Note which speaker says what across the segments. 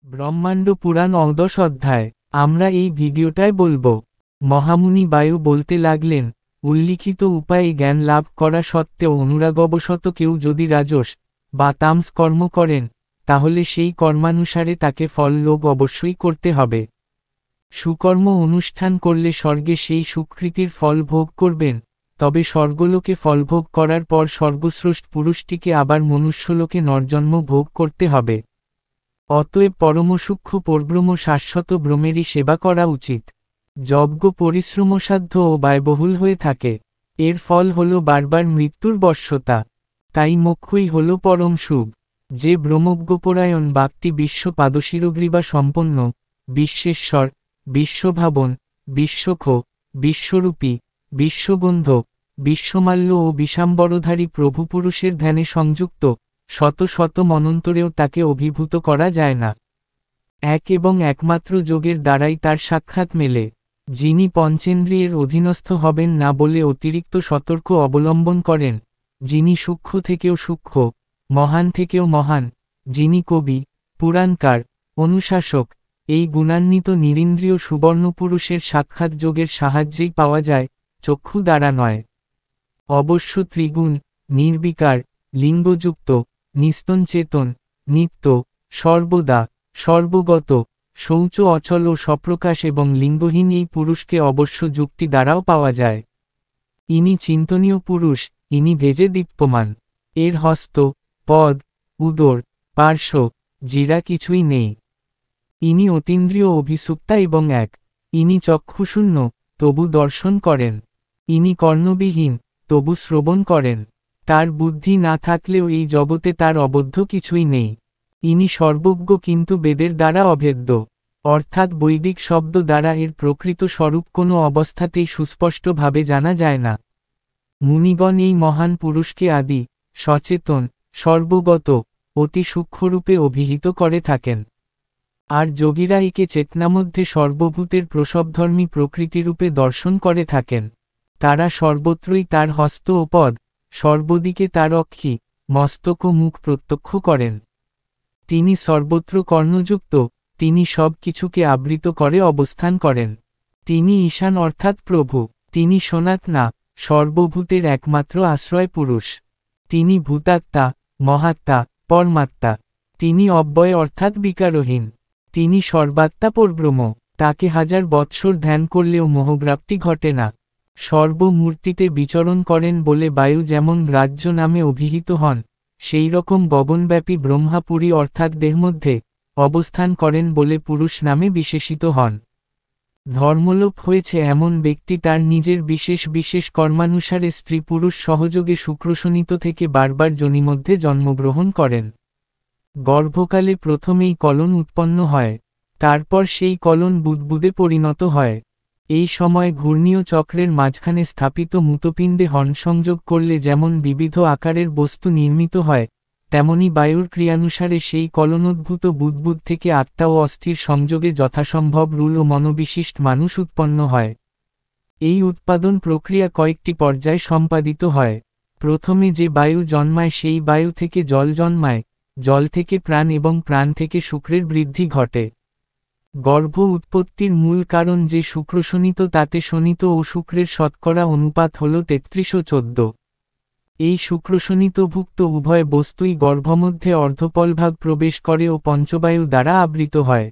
Speaker 1: ব্রহ্মাণ্ড পুরাণ ১০ অধ্যায়। আমরা এই ভিডিওটায় বলবো। মহামুনি বায়ু বলতে লাগলেন, উল্লিখিত উপায়ে জ্ঞান লাভ করা সত্ত্বেও অনুরাগবশত কেউ যদি রাজস বা তামস কর্ম করেন, তাহলে সেই কর্মানুসারে তাকে ফল লোভ অবশ্যই করতে হবে। সুকর্ম অনুষ্ঠান করলে স্বর্গে সেই সুকৃতির ফল ভোগ করবেন, তবে স্বর্গলোকে ফলভোগ করার পর সর্বশ্রেষ্ঠ পুরুষটিকে আবার মনুষ্যলোকে নরজন্ম ভোগ করতে হবে। অতএব পরমসূক্ষ্ম পরব্রহ্ম শাশ্বত ব্রহ্মেরই সেবা করা উচিত। যজ্ঞ পরিশ্রমসাধ্য ও ব্যয়বহুল হয়ে থাকে। এর ফল হল বারবার মৃত্যুর বশ্যতা। তাই মোক্ষই হল পরম সুখ। যে ব্রহ্মজ্ঞপরায়ণ ব্যক্তি বিশ্ব পাদশিরোগ্রীবা সম্পন্ন, বিশ্বেশ্বর, বিশ্বভাবন, বিশ্বখ, বিশ্বরূপী, বিশ্ববন্ধ, বিশ্বমাল্য ও বিষাম্বরধারী প্রভু পুরুষের ধ্যানে সংযুক্ত, শত শত মনন্তরেও তাকে অভিভূত করা যায় না। এক এবং একমাত্র যোগের দ্বারাই তার সাক্ষাৎ মেলে। যিনি পঞ্চেন্দ্রিয়ের অধীনস্থ হবেন না বলে অতিরিক্ত সতর্ক অবলম্বন করেন, যিনি সূক্ষ্ম থেকেও সূক্ষ্ম, মহান থেকেও মহান, যিনি কবি, পুরাণকার, অনুশাসক, এই গুণান্বিত নিরিন্দ্রিয় সুবর্ণপুরুষের সাক্ষাৎ যোগের সাহায্যেই পাওয়া যায়, চক্ষু দ্বারা নয়। অবশ্য ত্রিগুণ, নির্বিকার, লিঙ্গযুক্ত, নিস্তন চেতন, নিত্য, সর্বদা, সর্বগত, শৌচ অচল ও সপ্রকাশ এবং লিঙ্গহীন এই পুরুষকে অবশ্য যুক্তি দ্বারাও পাওয়া যায়। ইনি চিন্তনীয় পুরুষ, ইনি ভেজে দীপ্যমান। এর হস্ত, পদ, উদর, পার্শ্ব, জিরা কিছুই নেই। ইনি অতীন্দ্রিয় অভিসুক্তা এবং এক। ইনি চক্ষুশূন্য, তবু দর্শন করেন। ইনি কর্ণবিহীন, তবু শ্রবণ করেন। তার বুদ্ধি না থাকলেও এই জগতে তার অবদ্ধ কিছুই নেই। ইনি সর্বজ্ঞ কিন্তু বেদের দ্বারা অভেদ্য, অর্থাৎ বৈদিক শব্দ দ্বারা এর প্রকৃত স্বরূপ কোনো অবস্থাতেই সুস্পষ্টভাবে জানা যায় না। মুনিগণ এই মহান পুরুষকে আদি, সচেতন, সর্বগত, অতি সূক্ষ্মরূপে অভিহিত করে থাকেন। আর যোগীরা একে চেতনামধ্যে সর্বভূতের প্রসবধর্মী প্রকৃতিরূপে দর্শন করে থাকেন। তারা সর্বত্রই তার হস্ত ও পদ, সর্বদিকে তার অক্ষি, মস্তক ও মুখ প্রত্যক্ষ করেন। তিনি সর্বত্র কর্ণযুক্ত, তিনি সব কিছুকে আবৃত করে অবস্থান করেন। তিনি ঈশান অর্থাৎ প্রভু, তিনি সনাতনা, সর্বভূতের একমাত্র আশ্রয় পুরুষ। তিনি ভূতাত্মা, মহাত্মা, পরমাত্মা। তিনি অব্যয় অর্থাৎ বিকারহীন। তিনি সর্বাত্মা পরব্রহ্ম। তাকে হাজার বৎসর ধ্যান করলেও মোহগ্রাপ্তি ঘটে না। সর্বমূর্তিতে বিচরণ করেন বলে বায়ু যেমন গ্রাহ্য নামে অভিহিত হন, সেই রকম গগনব্যাপী ব্রহ্মাপুরী অর্থাৎ দেহমধ্যে অবস্থান করেন বলে পুরুষ নামে বিশেষিত হন। ধর্মলোপ হয়েছে এমন ব্যক্তি তার নিজের বিশেষ বিশেষ কর্মানুসারে স্ত্রী পুরুষ সহযোগে শুক্রশোণিত থেকে বারবার যোনিমধ্যে জন্মগ্রহণ করেন। গর্ভকালে প্রথমেই কলন উৎপন্ন হয়, তারপর সেই কলন বুদ্বুদে পরিণত হয়। এই সময় ঘূর্ণীয় চক্রের মাঝখানে স্থাপিত মূতপিণ্ডে হর্ণসংযোগ করলে যেমন বিবিধ আকারের বস্তু নির্মিত হয়, তেমনি বায়ুর ক্রিয়ানুসারে সেই কলনোদ্ভূত বুদ্বুদ থেকে আত্মা ও অস্থির সংযোগে যথাসম্ভব রূল ও মনোবিশিষ্ট মানুষ উৎপন্ন হয়। এই উৎপাদন প্রক্রিয়া কয়েকটি পর্যায়ে সম্পাদিত হয়। প্রথমে যে বায়ু জন্মায় সেই বায়ু থেকে জল জন্মায়, জল থেকে প্রাণ এবং প্রাণ থেকে শুক্রের বৃদ্ধি ঘটে। গর্ভ উৎপত্তির মূল কারণ যে শুক্রশোণিত তাতে শোণিত ও শুক্রের শতকরা অনুপাত হল ৩৩ ও ১৪। এই শুক্রশোণিতভুক্ত উভয় বস্তুই গর্ভমধ্যে অর্ধপলভাগ প্রবেশ করে ও পঞ্চবায়ু দ্বারা আবৃত হয়।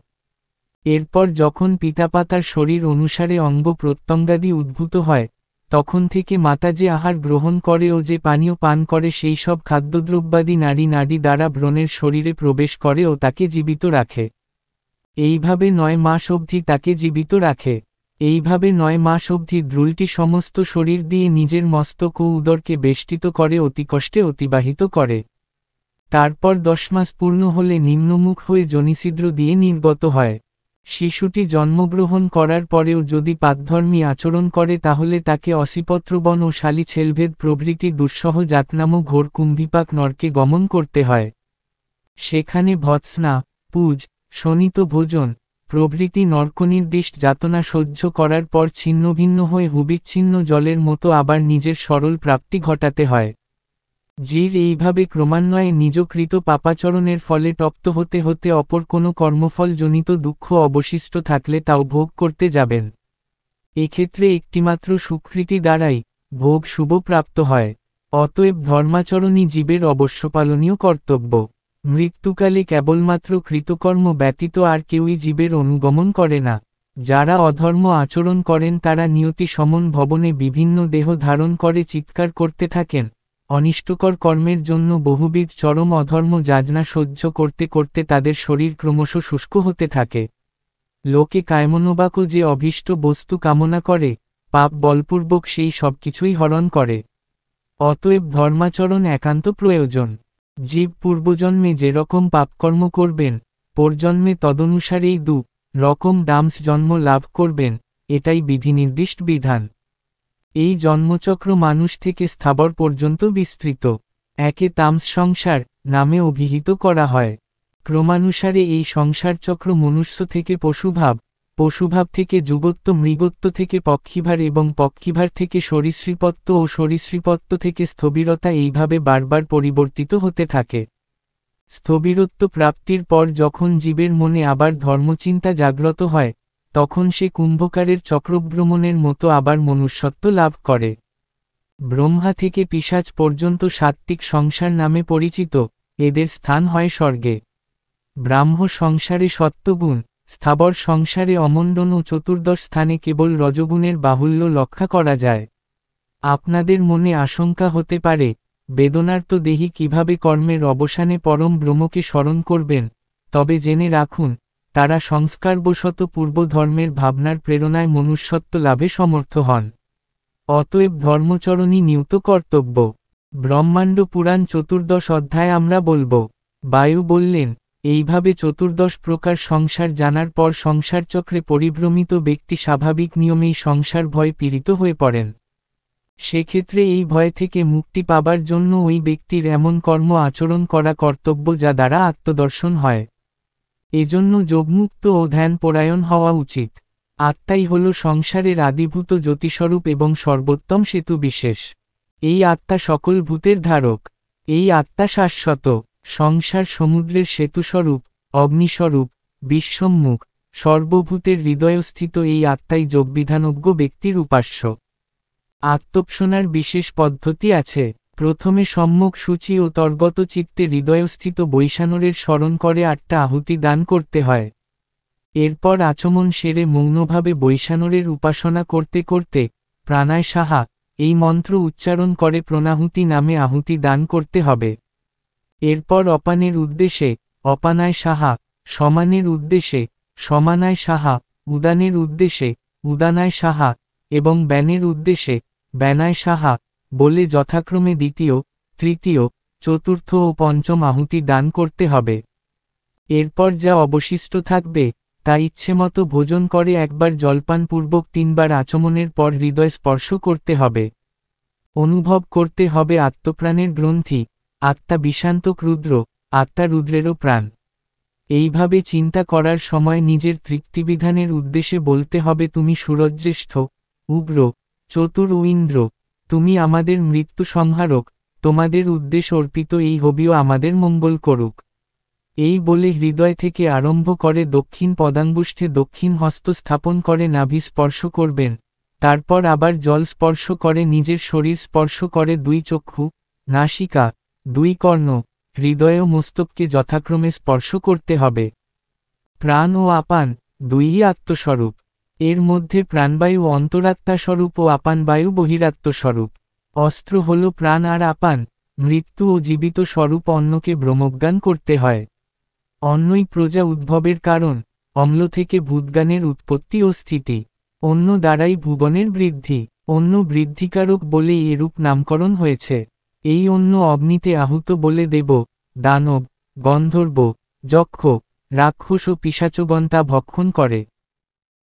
Speaker 1: এরপর যখন পিতামাতার শরীর অনুসারে অঙ্গ প্রত্যঙ্গাদি উদ্ভূত হয়, তখন থেকে মাতা যে আহার গ্রহণ করে ও যে পানীয় পান করে সেই সব খাদ্যদ্রব্যাদি নাড়ি নাড়ি দ্বারা ভ্রূণের শরীরে প্রবেশ করে ও তাকে জীবিত রাখে। এইভাবে ৯ মাস অবধি তাকে জীবিত রাখে। এইভাবে ৯ মাস অবধি দ্রুলটি সমস্ত শরীর দিয়ে নিজের মস্তক ও উদরকে বেষ্টিত করে অতি কষ্টে অতিবাহিত করে। তারপর ১০ মাস পূর্ণ হলে নিম্নমুখ হয়ে যোনিছিদ্র দিয়ে নির্গত হয়। শিশুটি জন্মগ্রহণ করার পরেও যদি পাকধর্মী আচরণ করে তাহলে তাকে অসিপত্রবন ও শালী ছেলভেদ প্রভৃতি দুঃসহ জাতনাম ঘোর কুম্ভীপাক নরকে গমন করতে হয়। সেখানে ভৎসনা, পূজ, শোণিত ভোজন প্রভৃতি নরকনির্দিষ্ট যাতনা সহ্য করার পর ছিন্নভিন্ন হয়ে হুবিচ্ছিন্ন জলের মতো আবার নিজের সরল প্রাপ্তি ঘটাতে হয়। জীর এইভাবে ক্রমান্বয়ে নিজকৃত পাপাচরণের ফলে তপ্ত হতে হতে অপর কোনো কর্মফলজনিত দুঃখ অবশিষ্ট থাকলে তাও ভোগ করতে যাবেন। এক্ষেত্রে একটিমাত্র সুকৃতি দ্বারাই ভোগ শুভ প্রাপ্ত হয়। অতএব ধর্মাচরণই জীবের অবশ্যপালনীয় কর্তব্য। মৃত্যুকালে কেবলমাত্র কৃতকর্ম ব্যতীত আর কেউই জীবের অনুগমন করে না। যারা অধর্ম আচরণ করেন তারা নিয়তি সমন ভবনে বিভিন্ন দেহ ধারণ করে চিৎকার করতে থাকেন, অনিষ্টকর কর্মের জন্য বহুবিধ চরম অধর্ম যাতনা সহ্য করতে করতে তাদের শরীর ক্রমশ শুষ্ক হতে থাকে। লোকে কায়মনোবাক্য যে অভীষ্ট বস্তু কামনা করে, পাপ বলপূর্বক সেই সবকিছুই হরণ করে। অতএব ধর্মাচরণ একান্ত প্রয়োজন। জীব পূর্বজন্মে যেরকম পাপকর্ম করবেন, পরজন্মে তদনুসারেই রকম ডাম্স জন্ম লাভ করবেন, এটাই বিধিনির্দিষ্ট বিধান। এই জন্মচক্র মানুষ থেকে স্থাবর পর্যন্ত বিস্তৃত। একে তামস সংসার নামে অভিহিত করা হয়। ক্রমানুসারে এই সংসারচক্র মনুষ্য থেকে পশুভাব, পশুভাব থেকে যুগত্ব, মৃগত্ব থেকে পক্ষীভার এবং পক্ষীভার থেকে সরীসৃপত্ব ও সরীসৃপত্ব থেকে স্থবিরতা এইভাবে বারবার পরিবর্তিত হতে থাকে। স্থবিরত্ব প্রাপ্তির পর যখন জীবের মনে আবার ধর্মচিন্তা জাগ্রত হয়, তখন সে কুম্ভকারের চক্রভ্রমণের মতো আবার মনুষ্যত্ব লাভ করে। ব্রহ্মা থেকে পিশাচ পর্যন্ত সাত্ত্বিক সংসার নামে পরিচিত, এদের স্থান হয় স্বর্গে। ব্রাহ্ম সংসারে সত্ত্বগুণ, স্থাবর সংসারে অমণ্ডন ও চতুর্দশ স্থানে কেবল রজগুণের বাহুল্য লক্ষ্য করা যায়। আপনাদের মনে আশঙ্কা হতে পারে, বেদনার্ত দেহি কিভাবে কর্মের অবসানে পরম ব্রহ্মকে স্মরণ করবেন, তবে জেনে রাখুন, তারা সংস্কারবশত পূর্বধর্মের ভাবনার প্রেরণায় মনুষ্যত্ব লাভে সমর্থ হন। অতএব ধর্মচরণই নিয়ত কর্তব্য। ব্রহ্মাণ্ড পুরাণ 14 অধ্যায় আমরা বলব। বায়ু বললেন, এইভাবে 14 প্রকার সংসার জানার পর সংসারচক্রে পরিভ্রমিত ব্যক্তি স্বাভাবিক নিয়মেই সংসার ভয় পীড়িত হয়ে পড়েন। সেক্ষেত্রে এই ভয় থেকে মুক্তি পাবার জন্য ওই ব্যক্তির এমন কর্ম আচরণ করা কর্তব্য যা দ্বারা আত্মদর্শন হয়। এজন্য যোগমুক্ত ও ধ্যানপরায়ণ হওয়া উচিত। আত্মাই হল সংসারের আদিভূত জ্যোতিস্বরূপ এবং সর্বোত্তম সেতু বিশেষ। এই আত্মা সকল ভূতের ধারক। এই আত্মা শাশ্বত। সংসার সমুদ্রের সেতুস্বরূপ, অগ্নিস্বরূপ, বিশ্বম্মুখ, সর্বভূতের হৃদয়স্থিত এই আত্মাই যোগবিধানজ্ঞ ব্যক্তির উপাস্য। আত্মোপাসনার বিশেষ পদ্ধতি আছে। প্রথমে সম্যক সূচি ও তর্গত চিত্তে হৃদয়স্থিত বৈষ্ণবের স্মরণ করে 8টা আহুতি দান করতে হয়। এরপর আচমন সেরে মৌনভাবে বৈষ্ণবের উপাসনা করতে করতে প্রাণায় সাহা এই মন্ত্র উচ্চারণ করে প্রণাহুতি নামে আহুতি দান করতে হবে। এরপর অপানের উদ্দেশ্যে অপানায় সাহা, সমানের উদ্দেশ্যে সমানায় সাহা, উদানের উদ্দেশ্যে উদানায় সাহা এবং ব্যানের উদ্দেশ্যে ব্যানায় সাহা বলে যথাক্রমে দ্বিতীয়, তৃতীয়, চতুর্থ ও পঞ্চম আহুতি দান করতে হবে। এরপর যা অবশিষ্ট থাকবে তা ইচ্ছেমতো ভোজন করে একবার জলপানপূর্বক 3 বার আচমনের পর হৃদয় স্পর্শ করতে হবে। অনুভব করতে হবে আত্মপ্রাণের গ্রন্থি, আত্মা বিষান্তক রুদ্র, আত্মা রুদ্রেরও প্রাণ। এইভাবে চিন্তা করার সময় নিজের তৃপ্তিবিধানের উদ্দেশ্যে বলতে হবে, তুমি সুরজ্যেষ্ঠ, উগ্র, চতুর ও ইন্দ্র, তুমি আমাদের মৃত্যু সংহারক, তোমাদের উদ্দেশ্য অর্পিত এই হবিও আমাদের মঙ্গল করুক। এই বলে হৃদয় থেকে আরম্ভ করে দক্ষিণ পদাঙ্গুষ্ঠে দক্ষিণ হস্ত স্থাপন করে নাভি স্পর্শ করবেন, তারপর আবার জল স্পর্শ করে নিজের শরীর স্পর্শ করে 2 চক্ষু, নাসিকা, 2 কর্ণ, হৃদয় ও মস্তককে যথাক্রমে স্পর্শ করতে হবে। প্রাণ ও আপান 2ই আত্মস্বরূপ। এর মধ্যে প্রাণবায়ু অন্তরাত্মাস্বরূপ ও আপানবায়ু বহিরাত্মস্বরূপ। অস্ত্র হল প্রাণ আর আপান। মৃত্যু ও জীবিত স্বরূপ অন্নকে ব্রহ্মজ্ঞান করতে হয়। অন্নই প্রজা উদ্ভবের কারণ, অম্ল থেকে ভূতজ্ঞানের উৎপত্তি ও স্থিতি। অন্য দ্বারাই ভুবনের বৃদ্ধি। অন্য বৃদ্ধিকারক বলেই এরূপ নামকরণ হয়েছে। এই অন্য অগ্নিতে আহুত বলে দেব, দানব, গন্ধর্ব, যক্ষ, রাক্ষস ও পিশাচগণ তা ভক্ষণ করে।